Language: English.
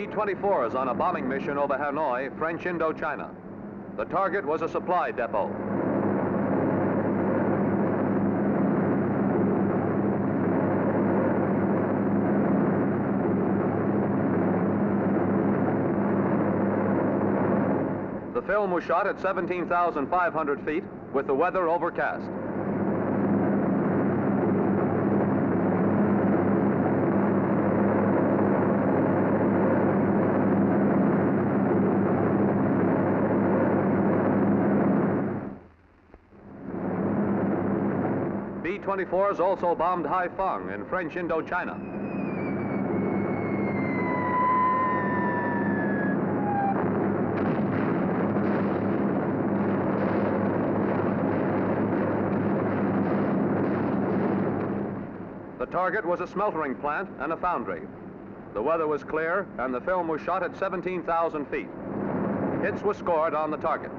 B-24s on a bombing mission over Hanoi, French Indochina. The target was a supply depot. The film was shot at 17,500 feet with the weather overcast. B-24s also bombed Haiphong in French Indochina. The target was a smelting plant and a foundry. The weather was clear and the film was shot at 17,000 feet. Hits were scored on the target.